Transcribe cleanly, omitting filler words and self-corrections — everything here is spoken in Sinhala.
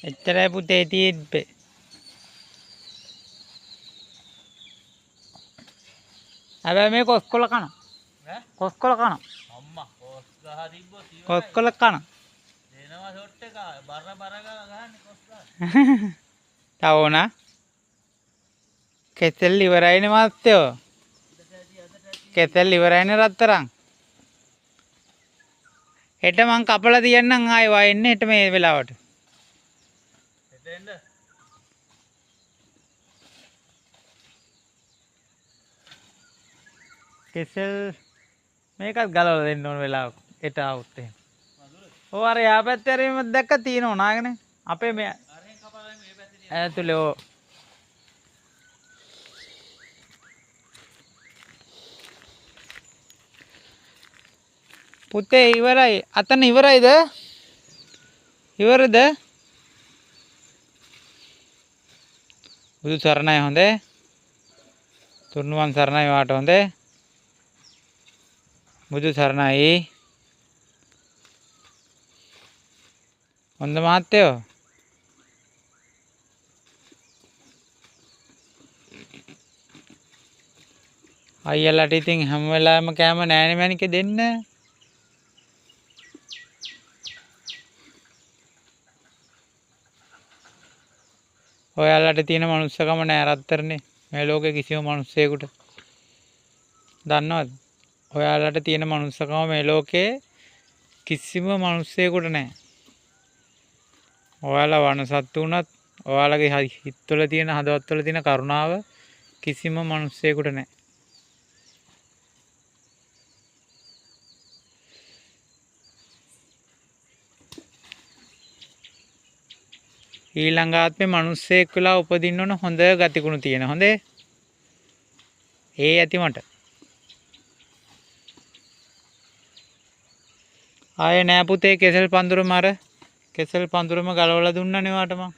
එච්චරයි පුතේ තියෙන්නේ. හැබැයි මේ කොස්කොල කන. කොස්කොල කන. අම්මා කොස් ගහ තිබ්බොත් ඉවරයි. කොස්කොල කන. දෙනවා ෂොට් එක බර ගහන්නේ කොස් ගහ. තවෝනා. කෙතෙල් ඉවරයිනේ මාත්‍යෝ. කෙතෙල් ඉවරයිනේ රත්තරන්. හෙට මං කපලා තියන්නම් ආයෙ වයින්නේ හෙට මේ වෙලාවට. හෙට එන්න. කෙසෙල් මේකත් ගලවලා දෙන්න ඕන වෙලාවක. හෙට આવුත් එහෙම. ඔව් අර යා පැත්තේ හරිම දැක්ක තියෙනව නාගෙන. අපේ මේ අරෙන් කපලා මේ පැත්තේ තියෙන. ඇතුලේ ඔව්. පුතේ ඉවරයි. අතන ඉවරයිද? ඉවරද? බුදු සරණයි හොඳේ. තුන්වන් සරණයි වාට හොඳේ. බුදු සරණයි. හොඳ මහත්තයෝ. අයියලාට ඉතින් හැම වෙලාවෙම කෑම නෑනේ මැනිකේ දෙන්න. ඔයාලට තියෙන මනුස්සකම නෑ රත්තරනේ මේ ලෝකේ කිසිම මනුස්සයෙකුට. දන්නවද? ඔයාලට තියෙන මනුස්සකම මේ ලෝකේ කිසිම මනුස්සයෙකුට නෑ. ඔයාලා වනසත්තු වුණත් ඔයාලගේ හිතවල තියෙන හදවත්වල තියෙන කරුණාව කිසිම මනුස්සයෙකුට නෑ. ඊළඟ ආත්මේ මිනිස්සෙක් වෙලා උපදින්න ඕන හොඳ ගතිගුණ තියෙන. හොඳේ. ඒ ඇති මට. ආයේ නෑ පුතේ කෙසෙල් පඳුරම කෙසෙල් පඳුරම ගලවලා දුන්නනේ වාට මං.